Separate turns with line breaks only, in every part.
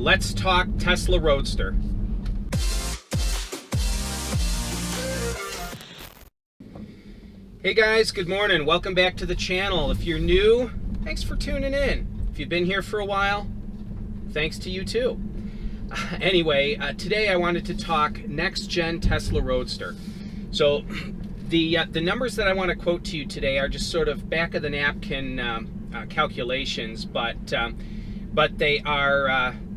Let's talk Tesla Roadster. Hey guys, good morning. Welcome back to the channel. If you're new, thanks for tuning in. If you've been here for a while, thanks to you too. Anyway, today I wanted to talk next-gen Tesla Roadster. So the numbers that I want to quote to you today are just sort of back-of-the-napkin calculations, but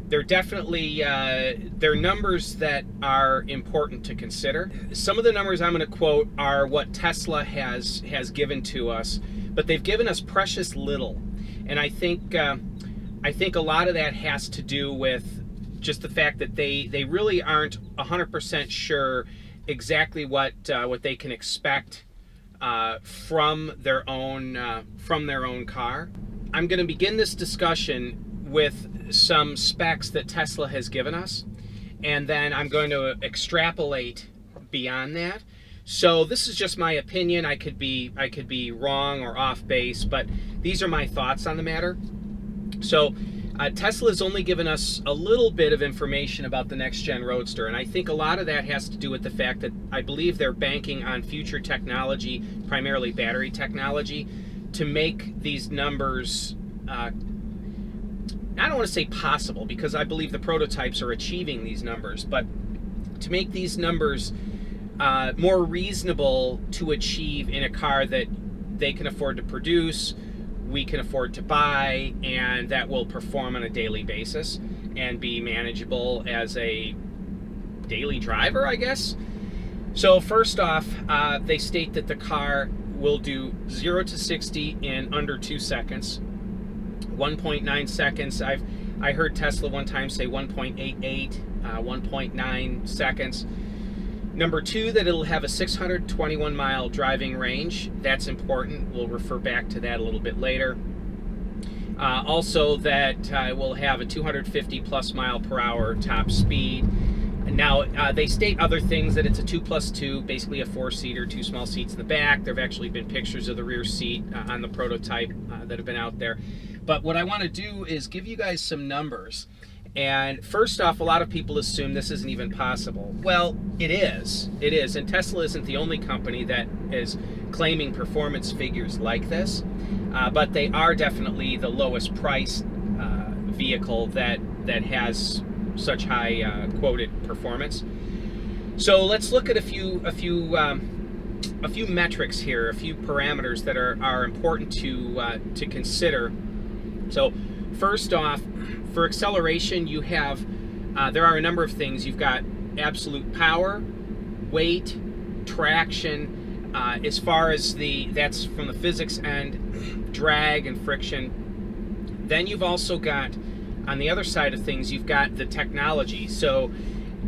they're definitely they're numbers that are important to consider. Some of the numbers I'm going to quote are what Tesla has given to us, but they've given us precious little, and I think a lot of that has to do with just the fact that they really aren't 100% sure exactly what they can expect from their own car. I'm going to begin this discussion with some specs that Tesla has given us, and then I'm going to extrapolate beyond that. So this is just my opinion. I could be wrong or off base, but these are my thoughts on the matter. So Tesla has only given us a little bit of information about the next-gen Roadster, and I think a lot of that has to do with the fact that I believe they're banking on future technology, primarily battery technology, to make these numbers I don't want to say possible, because I believe the prototypes are achieving these numbers, but to make these numbers more reasonable to achieve in a car that they can afford to produce, we can afford to buy, and that will perform on a daily basis and be manageable as a daily driver, I guess. So first off, they state that the car will do 0 to 60 in under 2 seconds. 1.9 seconds. I heard Tesla one time say 1.88, 1.9 seconds. Number two, that it'll have a 621 mile driving range. That's important. We'll refer back to that a little bit later. Also that we'll have a 250 plus mile per hour top speed. Now, they state other things, that it's a 2+2, basically a 4-seater, 2 small seats in the back. There have actually been pictures of the rear seat on the prototype that have been out there. But what I want to do is give you guys some numbers. And first off, a lot of people assume this isn't even possible. Well, it is. It is. And Tesla isn't the only company that is claiming performance figures like this. But they are definitely the lowest priced vehicle that has such high quoted performance. So let's look at a few metrics here, a few parameters that are important to consider. So first off, for acceleration, you have there are a number of things. You've got absolute power, weight, traction. As far as that's from the physics end, drag and friction. Then you've also got, on the other side of things, you've got the technology. So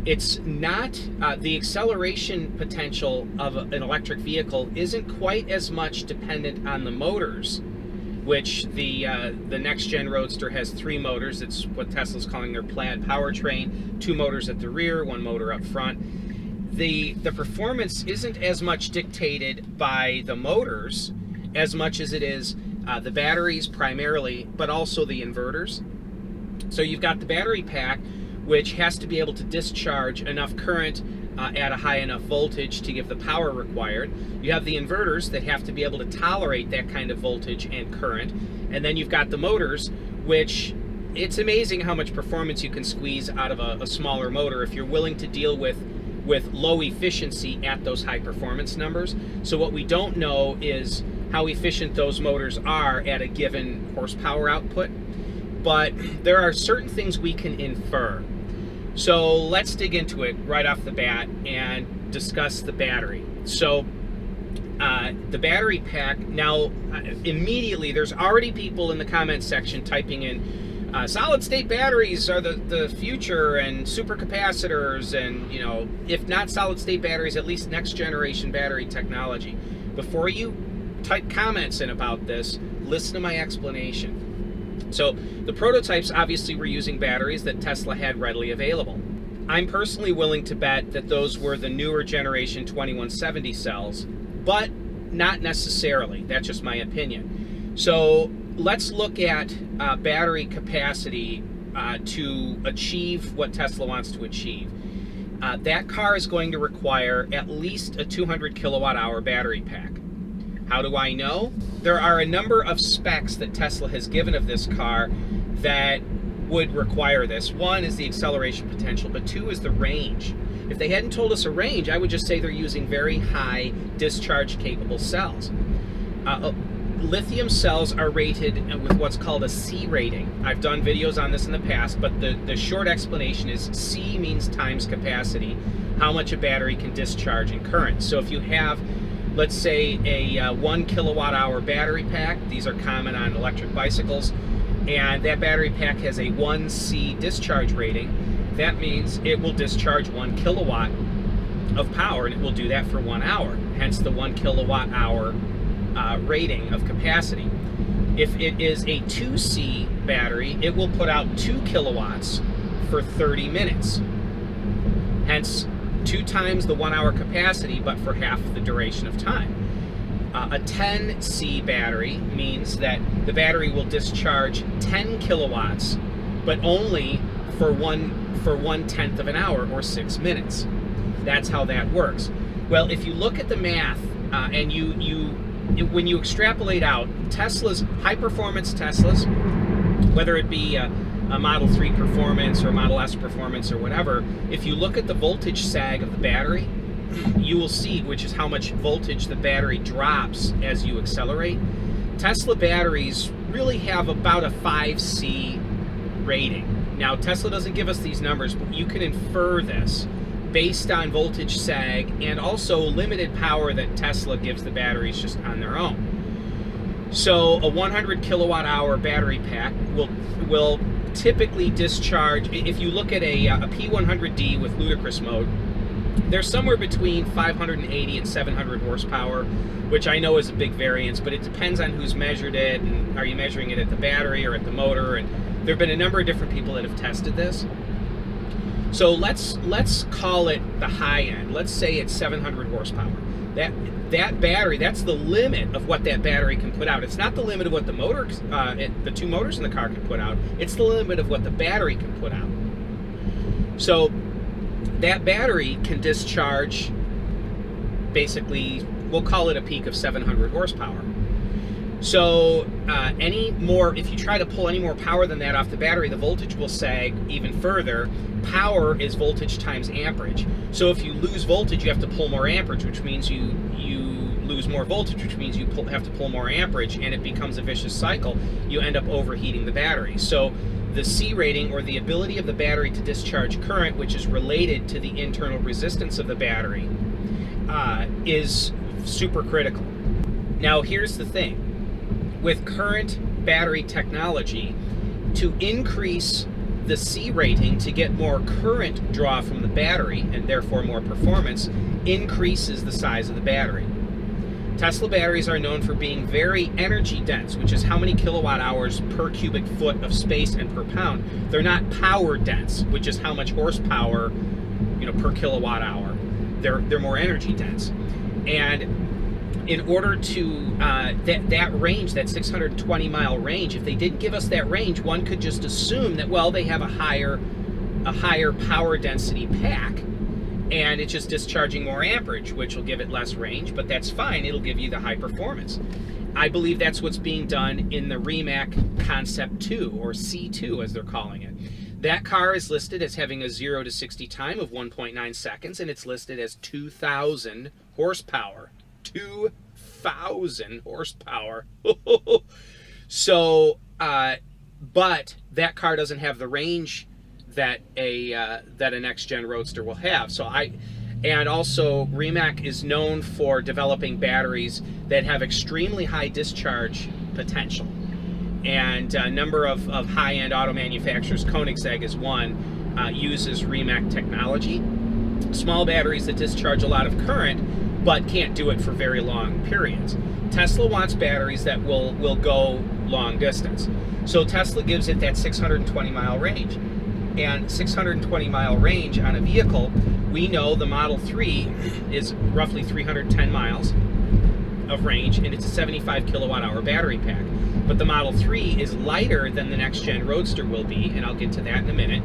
it's not the acceleration potential of an electric vehicle isn't quite as much dependent on the motors, which the next-gen Roadster has 3 motors. It's what Tesla's calling their plaid powertrain, 2 motors at the rear, 1 motor up front. The performance isn't as much dictated by the motors as much as it is the batteries primarily, but also the inverters. So you've got the battery pack, which has to be able to discharge enough current at a high enough voltage to give the power required. You have the inverters that have to be able to tolerate that kind of voltage and current. And then you've got the motors, which it's amazing how much performance you can squeeze out of a smaller motor if you're willing to deal with low efficiency at those high performance numbers. So what we don't know is how efficient those motors are at a given horsepower output. But there are certain things we can infer. So let's dig into it right off the bat and discuss the battery. So the battery pack, now immediately there's already people in the comment section typing in solid state batteries are the future, and supercapacitors, and if not solid state batteries, at least next generation battery technology. Before you type comments in about this, listen to my explanation. So the prototypes obviously were using batteries that Tesla had readily available. I'm personally willing to bet that those were the newer generation 2170 cells, but not necessarily. That's just my opinion. So let's look at battery capacity to achieve what Tesla wants to achieve. That car is going to require at least a 200 kilowatt hour battery pack. How do I know? There are a number of specs that Tesla has given of this car that would require this. One is the acceleration potential, but two is the range. If they hadn't told us a range, I would just say they're using very high discharge capable cells. Lithium cells are rated with what's called a C rating. I've done videos on this in the past, but the short explanation is C means times capacity, how much a battery can discharge in current. So if you have, let's say, a 1 kilowatt hour battery pack, these are common on electric bicycles, and that battery pack has a 1C discharge rating, that means it will discharge 1 kilowatt of power, and it will do that for 1 hour, hence the 1 kilowatt hour rating of capacity. If it is a 2C battery, it will put out 2 kilowatts for 30 minutes, hence 2 times the 1 hour capacity, but for half the duration of time. A 10C battery means that the battery will discharge 10 kilowatts, but only for 1/10 of an hour, or 6 minutes. That's how that works. Well, if you look at the math and when you extrapolate out Tesla's, high-performance Teslas, whether it be a Model 3 Performance or Model S Performance or whatever, if you look at the voltage sag of the battery, you will see, which is how much voltage the battery drops as you accelerate. Tesla batteries really have about a 5C rating. Now, Tesla doesn't give us these numbers, but you can infer this based on voltage sag and also limited power that Tesla gives the batteries just on their own. So a 100 kilowatt hour battery pack will typically discharge, if you look at a P100D with ludicrous mode, they're somewhere between 580 and 700 horsepower, which I know is a big variance, but it depends on who's measured it, and are you measuring it at the battery or at the motor, and there have been a number of different people that have tested this. So let's call it the high end. Let's say it's 700 horsepower. That battery, that's the limit of what that battery can put out. It's not the limit of what the motor, the 2 motors in the car can put out. It's the limit of what the battery can put out. So that battery can discharge, basically, we'll call it a peak of 700 horsepower. So if you try to pull any more power than that off the battery, the voltage will sag even further. Power is voltage times amperage. So if you lose voltage, you have to pull more amperage, which means you lose more voltage, which means you have to pull more amperage, and it becomes a vicious cycle. You end up overheating the battery. So the C rating, or the ability of the battery to discharge current, which is related to the internal resistance of the battery, is super critical. Now, here's the thing. With current battery technology, to increase the C rating to get more current draw from the battery, and therefore more performance, increases the size of the battery. Tesla batteries are known for being very energy dense, which is how many kilowatt hours per cubic foot of space and per pound. They're not power dense, which is how much horsepower, per kilowatt hour. They're more energy dense. And in order to, that range, that 620 mile range, if they didn't give us that range, one could just assume that, well, they have a higher power density pack, and it's just discharging more amperage, which will give it less range, but that's fine, it'll give you the high performance. I believe that's what's being done in the Rimac Concept 2, or C2 as they're calling it. That car is listed as having a 0 to 60 time of 1.9 seconds, and it's listed as 2,000 horsepower. 2,000 horsepower. So, but that car doesn't have the range that a next-gen Roadster will have. And also Rimac is known for developing batteries that have extremely high discharge potential. And a number of high-end auto manufacturers, Koenigsegg is one, uses Rimac technology. Small batteries that discharge a lot of current, but can't do it for very long periods. Tesla wants batteries that will go long distance. So Tesla gives it that 620 mile range. And 620 mile range on a vehicle, we know the Model 3 is roughly 310 miles. of range, and it's a 75 kilowatt hour battery pack. But the Model 3 is lighter than the next gen Roadster will be, and I'll get to that in a minute.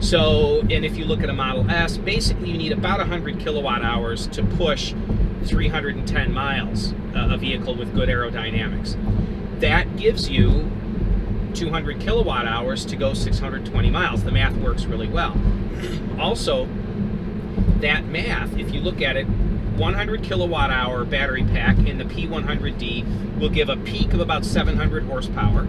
So, and if you look at a Model S, basically you need about 100 kilowatt hours to push 310 miles, a vehicle with good aerodynamics. That gives you 200 kilowatt hours to go 620 miles. The math works really well. Also, that math, if you look at it, 100 kilowatt hour battery pack in the P100D will give a peak of about 700 horsepower.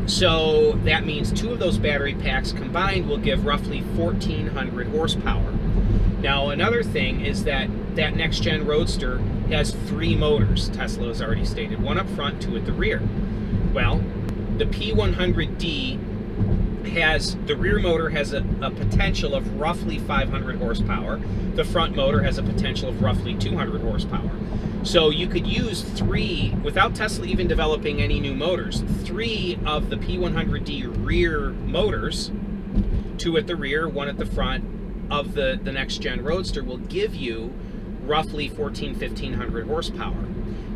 So that means two of those battery packs combined will give roughly 1,400 horsepower. Now, another thing is that that next gen Roadster has 3 motors, Tesla has already stated, one up front, 2 at the rear. Well, the P100D has, the rear motor has a potential of roughly 500 horsepower. The front motor has a potential of roughly 200 horsepower. So you could use 3, without Tesla even developing any new motors, 3 of the P100D rear motors, 2 at the rear, 1 at the front, of the next gen Roadster will give you roughly 1,500 horsepower.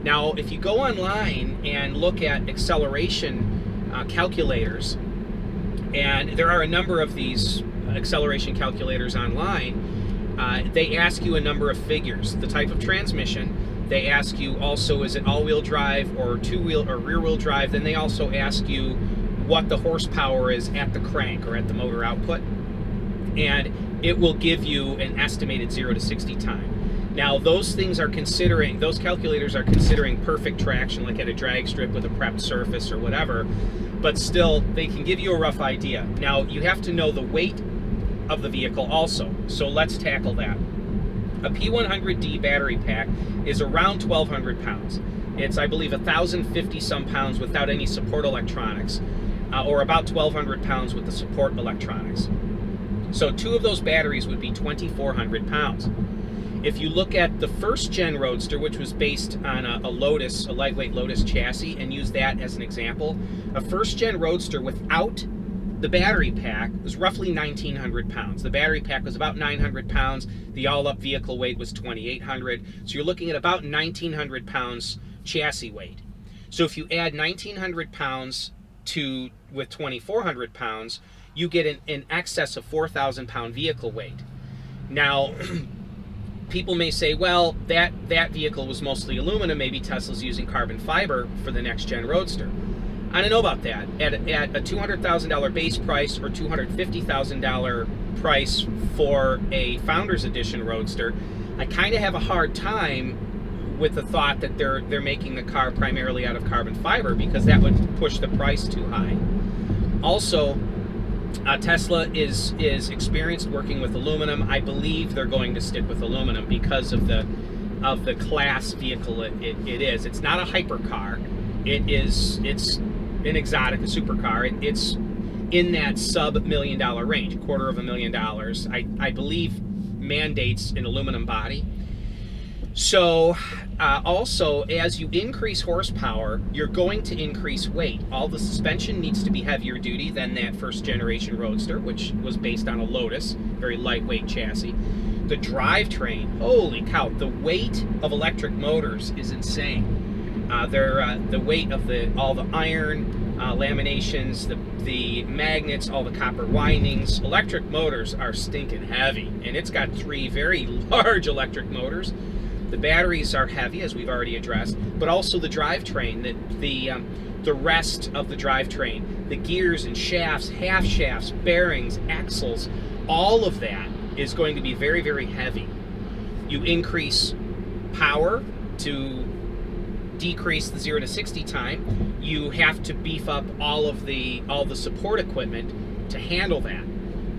Now, if you go online and look at acceleration calculators, and there are a number of these acceleration calculators online, they ask you a number of figures, the type of transmission. They ask you also, is it all-wheel drive or two-wheel or rear-wheel drive? Then they also ask you what the horsepower is at the crank or at the motor output, and it will give you an estimated 0 to 60 time. Now, those things are considering, those calculators are considering perfect traction, like at a drag strip with a prepped surface or whatever, but still, they can give you a rough idea. Now, you have to know the weight of the vehicle also, so let's tackle that. A P100D battery pack is around 1,200 pounds. It's, I believe, 1,050 some pounds without any support electronics, or about 1,200 pounds with the support electronics. So 2 of those batteries would be 2,400 pounds. If you look at the first gen Roadster, which was based on a Lotus, a lightweight Lotus chassis, and use that as an example, a first gen Roadster without the battery pack was roughly 1,900 pounds. The battery pack was about 900 pounds. The all-up vehicle weight was 2,800. So you're looking at about 1,900 pounds chassis weight. So if you add 1,900 pounds with 2,400 pounds, you get in excess of 4,000 pound vehicle weight. Now, people may say, well, that vehicle was mostly aluminum, maybe Tesla's using carbon fiber for the next gen Roadster. I don't know about that. At a $200,000 base price or $250,000 price for a Founders Edition Roadster, I kind of have a hard time with the thought that they're making the car primarily out of carbon fiber, because that would push the price too high. Also, Tesla is experienced working with aluminum. I believe they're going to stick with aluminum because of the class vehicle it is. It's not a hypercar. It's an exotic, a supercar. It's in that sub-$1 million range, $250,000. I believe mandates an aluminum body. So also, as you increase horsepower, you're going to increase weight. All the suspension needs to be heavier duty than that first generation Roadster, which was based on a Lotus, very lightweight chassis. The drivetrain, holy cow, the weight of electric motors is insane. The weight of all the iron, laminations, the magnets, all the copper windings. Electric motors are stinking heavy, and it's got 3 very large electric motors. The batteries are heavy, as we've already addressed, but also the drivetrain, the rest of the drivetrain, the gears and shafts, half shafts, bearings, axles, all of that is going to be very, very heavy. You increase power to decrease the 0 to 60 time. You have to beef up all the support equipment to handle that.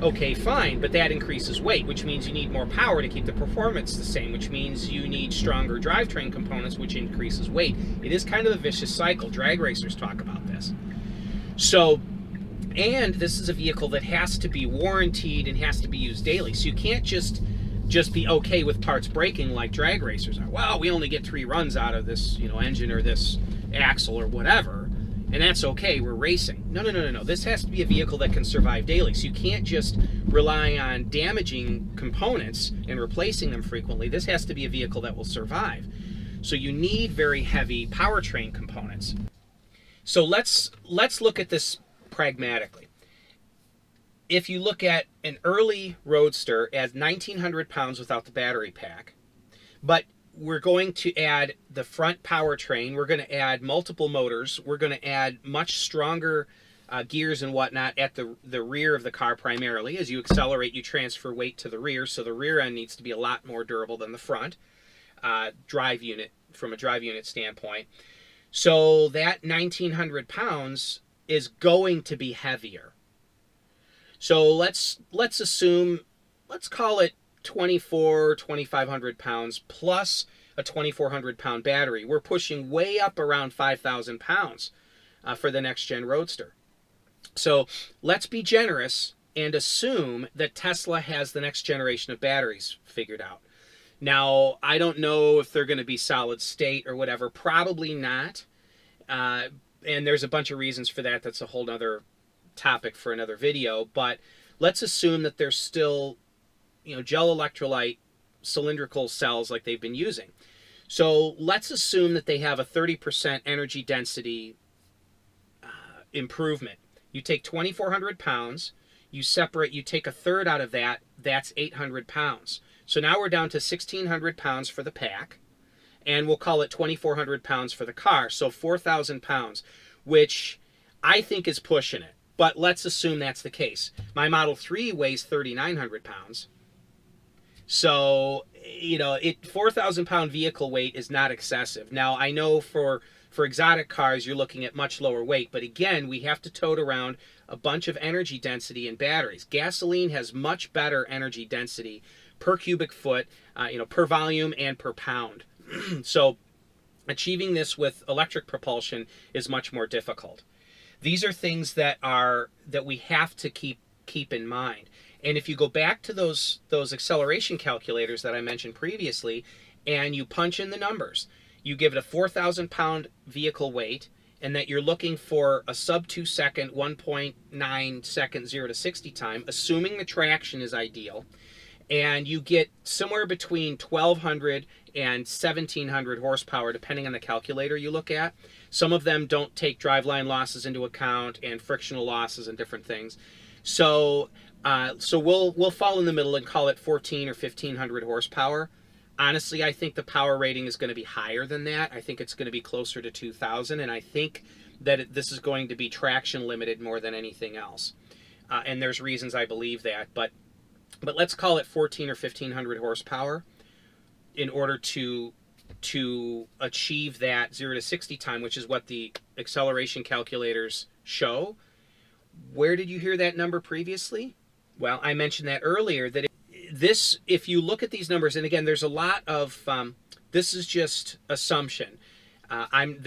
Okay, fine, but that increases weight, which means you need more power to keep the performance the same, which means you need stronger drivetrain components, which increases weight. It is kind of a vicious cycle. Drag racers talk about this. So, and this is a vehicle that has to be warrantied and has to be used daily. So you can't just be okay with parts breaking like drag racers are. Well, we only get 3 runs out of this, engine or this axle or whatever, and that's okay, we're racing. No. This has to be a vehicle that can survive daily. So you can't just rely on damaging components and replacing them frequently. This has to be a vehicle that will survive. So you need very heavy powertrain components. So let's look at this pragmatically. If you look at an early Roadster at 1,900 pounds without the battery pack, but we're going to add the front powertrain, we're going to add multiple motors, we're going to add much stronger gears and whatnot at the rear of the car primarily. As you accelerate, you transfer weight to the rear, so the rear end needs to be a lot more durable than the front drive unit, from a drive unit standpoint. So that 1,900 pounds is going to be heavier. So let's assume, let's call it 2,500 pounds plus a 2,400 pound battery. We're pushing way up around 5,000 pounds for the next gen Roadster. So let's be generous and assume that Tesla has the next generation of batteries figured out. Now, I don't know if they're going to be solid state or whatever. Probably not. And there's a bunch of reasons for that. That's a whole other topic for another video. But let's assume that they're still, gel electrolyte cylindrical cells like they've been using. So let's assume that they have a 30% energy density improvement. You take 2,400 pounds, you take a third out of that, that's 800 pounds. So now we're down to 1,600 pounds for the pack, and we'll call it 2,400 pounds for the car. So 4,000 pounds, which I think is pushing it. But let's assume that's the case. My Model 3 weighs 3,900 pounds. So, 4,000 pound vehicle weight is not excessive. Now, I know for exotic cars, you're looking at much lower weight. But again, we have to tote around a bunch of energy density in batteries. Gasoline has much better energy density per cubic foot, per volume and per pound. So achieving this with electric propulsion is much more difficult. These are things that we have to keep in mind. And if you go back to those acceleration calculators that I mentioned previously, and you punch in the numbers, you give it a 4,000 pound vehicle weight, and that you're looking for a sub 2 second, 1.9 second 0 to 60 time, assuming the traction is ideal, and you get somewhere between 1,200 and 1,700 horsepower, depending on the calculator you look at. Some of them don't take driveline losses into account and frictional losses and different things. So we'll fall in the middle and call it 1,400 or 1,500 horsepower. Honestly, I think the power rating is going to be higher than that. I think it's going to be closer to 2,000, and I think that this is going to be traction limited more than anything else. And there's reasons I believe that, but let's call it 1,400 or 1,500 horsepower in order to achieve that 0 to 60 time, which is what the acceleration calculators show. Where did you hear that number previously? Well, I mentioned that earlier, that if you look at these numbers, and again, there's a lot of, this is just assumption. I'm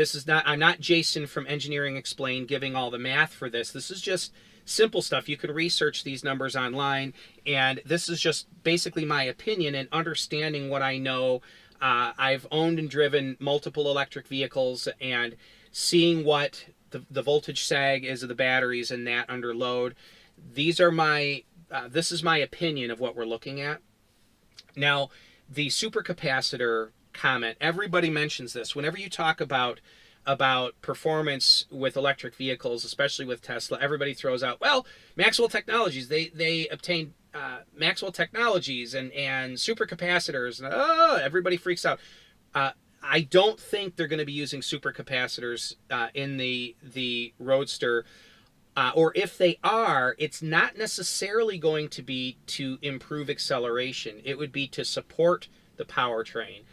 not Jason from Engineering Explained giving all the math for this. This is just simple stuff. You can research these numbers online, and this is just basically my opinion and understanding what I know. I've owned and driven multiple electric vehicles, and seeing what the voltage sag is of the batteries and that under load. This is my opinion of what we're looking at. Now, the supercapacitor comment, everybody mentions this. Whenever you talk about performance with electric vehicles, especially with Tesla, everybody throws out, well, Maxwell Technologies, they obtained Maxwell Technologies and supercapacitors, and everybody freaks out. I don't think they're going to be using supercapacitors in the Roadster. Or if they are, it's not necessarily going to be to improve acceleration. It would be to support the powertrain.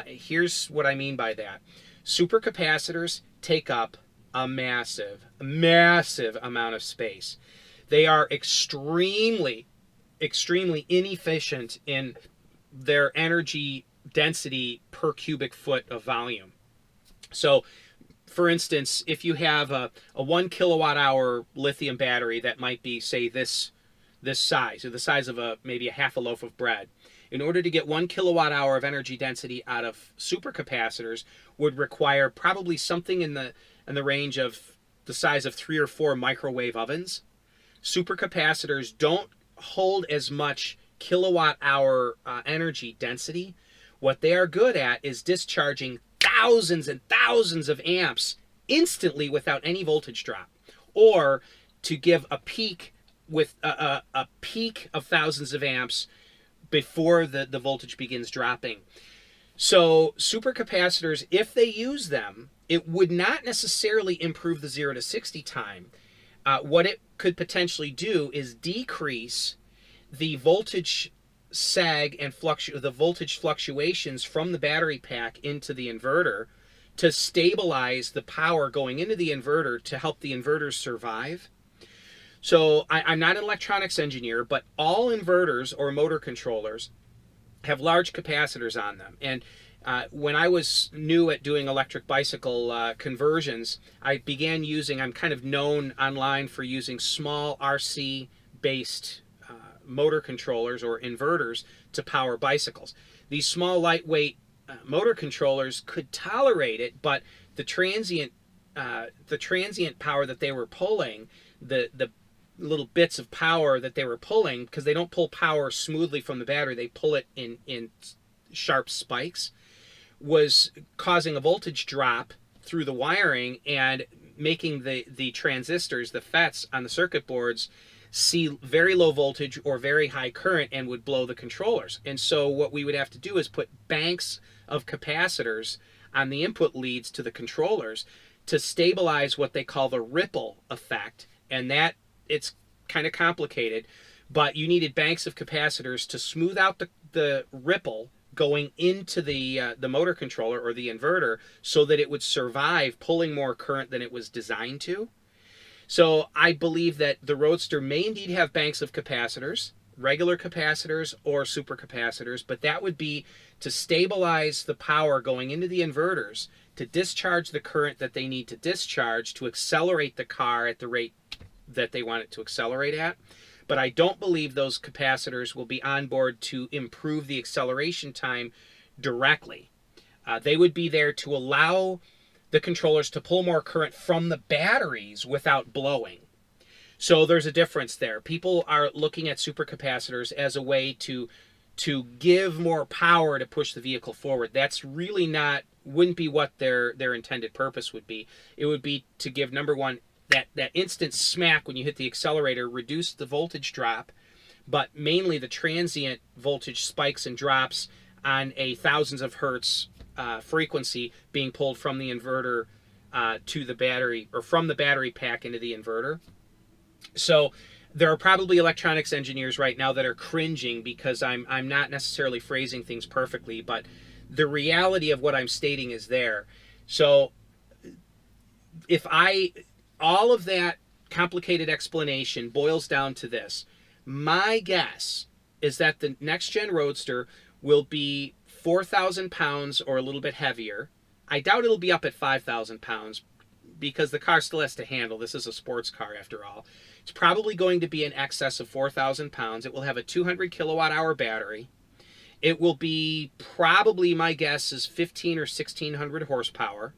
Here's what I mean by that. Supercapacitors take up a massive amount of space. They are extremely inefficient in their energy density per cubic foot of volume. So, for instance, if you have a 1 kilowatt hour lithium battery that might be, say, this size, or the size of maybe a half a loaf of bread, in order to get 1 kilowatt hour of energy density out of supercapacitors would require probably something in the range of the size of 3 or 4 microwave ovens. Supercapacitors don't hold as much kilowatt hour energy density, What they are good at is discharging thousands and thousands of amps instantly without any voltage drop, or to give a peak with a peak of thousands of amps before the voltage begins dropping. So supercapacitors, if they use them, it would not necessarily improve the 0 to 60 time. What it could potentially do is decrease the voltage sag and the voltage fluctuations from the battery pack into the inverter to stabilize the power going into the inverter to help the inverters survive. So I'm not an electronics engineer, but all inverters or motor controllers have large capacitors on them. And when I was new at doing electric bicycle conversions, I began using, I'm kind of known online for using small RC-based motor controllers or inverters to power bicycles. These small, lightweight motor controllers could tolerate it, but the transient power that they were pulling, the little bits of power that they were pulling, because they don't pull power smoothly from the battery, they pull it in sharp spikes, was causing a voltage drop through the wiring and making the transistors, the FETs on the circuit boards, see very low voltage or very high current and would blow the controllers. And so what we would have to do is put banks of capacitors on the input leads to the controllers to stabilize what they call the ripple effect. And that, it's kind of complicated, but you needed banks of capacitors to smooth out the ripple going into the motor controller or the inverter so that it would survive pulling more current than it was designed to. So I believe that the Roadster may indeed have banks of capacitors, regular capacitors or supercapacitors, but that would be to stabilize the power going into the inverters, to discharge the current that they need to discharge to accelerate the car at the rate that they want it to accelerate at. But I don't believe those capacitors will be on board to improve the acceleration time directly. They would be there to allow the controllers to pull more current from the batteries without blowing. So there's a difference there. People are looking at supercapacitors as a way to give more power to push the vehicle forward. That's really not, wouldn't be what their intended purpose would be. It would be to give, number one, that instant smack when you hit the accelerator, reduce the voltage drop, but mainly the transient voltage spikes and drops on a thousands of hertz frequency being pulled from the inverter to the battery, or from the battery pack into the inverter. So there are probably electronics engineers right now that are cringing because I'm not necessarily phrasing things perfectly, but the reality of what I'm stating is there. So if all of that complicated explanation boils down to this, my guess is that the next gen Roadster will be 4,000 pounds or a little bit heavier. I doubt it'll be up at 5,000 pounds because the car still has to handle. This is a sports car after all. It's probably going to be in excess of 4,000 pounds. It will have a 200 kilowatt hour battery. It will be probably, my guess is 15 or 1,600 horsepower.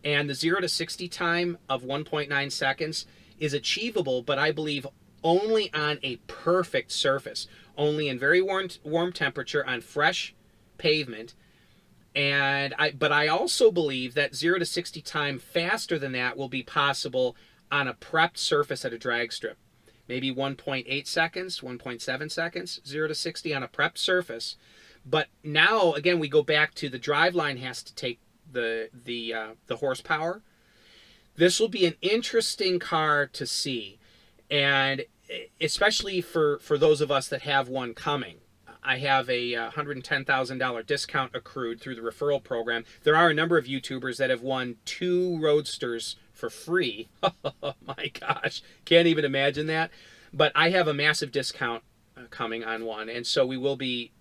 And the 0 to 60 time of 1.9 seconds is achievable, but I believe only on a perfect surface, only in very warm temperature on fresh pavement. But I also believe that 0 to 60 time faster than that will be possible on a prepped surface at a drag strip. Maybe 1.8 seconds, 1.7 seconds, 0 to 60 on a prepped surface. But now, again, we go back to the driveline has to take the horsepower. This will be an interesting car to see, and especially for those of us that have one coming. I have a $110,000 discount accrued through the referral program. There are a number of YouTubers that have won 2 Roadsters for free. Oh my gosh, can't even imagine that. But I have a massive discount coming on one, and so we will be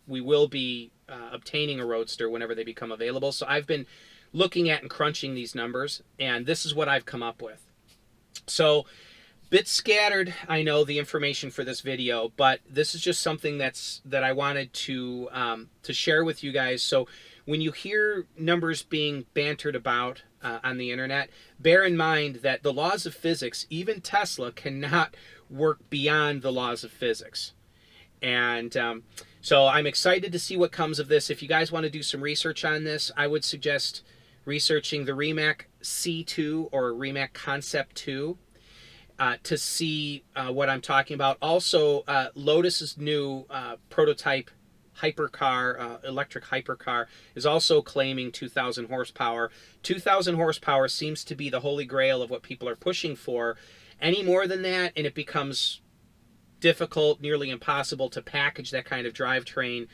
obtaining a Roadster whenever they become available. So I've been looking at and crunching these numbers, and this is what I've come up with. So, bit scattered, I know, the information for this video, but this is just something that I wanted to share with you guys. So when you hear numbers being bantered about on the internet, bear in mind that the laws of physics, even Tesla, cannot work beyond the laws of physics. And So I'm excited to see what comes of this. If you guys want to do some research on this, I would suggest researching the Rimac C2 or Rimac Concept 2 to see what I'm talking about. Also, Lotus's new prototype hypercar, electric hypercar, is also claiming 2,000 horsepower. 2,000 horsepower seems to be the holy grail of what people are pushing for. Any more than that, and it becomes difficult, nearly impossible to package that kind of drivetrain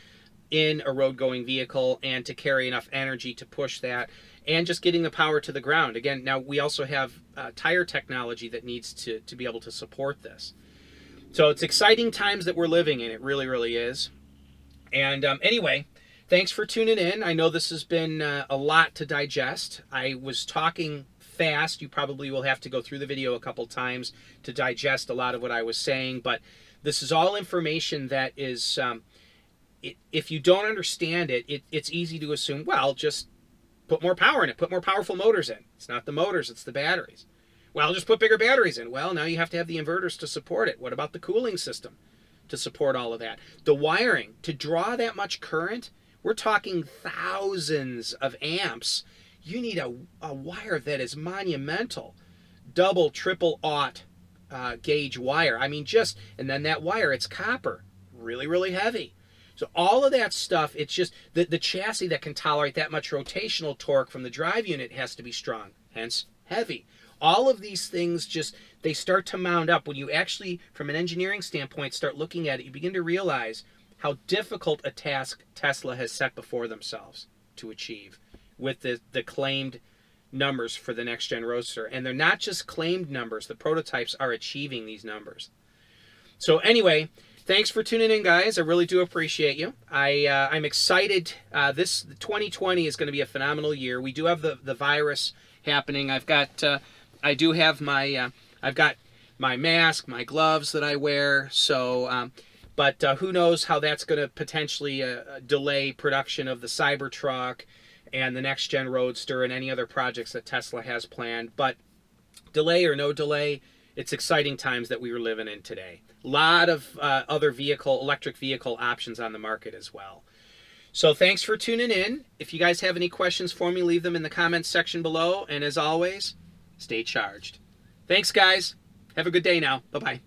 in a road-going vehicle and to carry enough energy to push that, and just getting the power to the ground. Again, now we also have tire technology that needs to be able to support this. So it's exciting times that we're living in. It really, really is. And anyway, thanks for tuning in. I know this has been a lot to digest. I was talking fast. You probably will have to go through the video a couple times to digest a lot of what I was saying, but this is all information that is, if you don't understand it, it's easy to assume, well, just put more power in it, put more powerful motors in. It's not the motors, it's the batteries. Well, just put bigger batteries in. Well, now you have to have the inverters to support it. What about the cooling system to support all of that? The wiring, to draw that much current, we're talking thousands of amps. You need a wire that is monumental. Double, triple aught gauge wire. I mean, and then that wire, it's copper. Really, really heavy. So all of that stuff, it's just, the chassis that can tolerate that much rotational torque from the drive unit has to be strong, hence heavy. All of these things just, they start to mound up. When you actually, from an engineering standpoint, start looking at it, you begin to realize how difficult a task Tesla has set before themselves to achieve with the claimed numbers for the next gen Roadster. And they're not just claimed numbers, the prototypes are achieving these numbers. So anyway, thanks for tuning in, guys. I really do appreciate you. I'm excited. This 2020 is going to be a phenomenal year. We do have the virus happening. I've got my mask, my gloves that I wear. So, but who knows how that's going to potentially delay production of the Cybertruck and the next gen Roadster and any other projects that Tesla has planned. But delay or no delay, it's exciting times that we are living in today. A lot of other electric vehicle options on the market as well. So thanks for tuning in. If you guys have any questions for me, leave them in the comments section below. And as always, stay charged. Thanks, guys. Have a good day now. Bye-bye.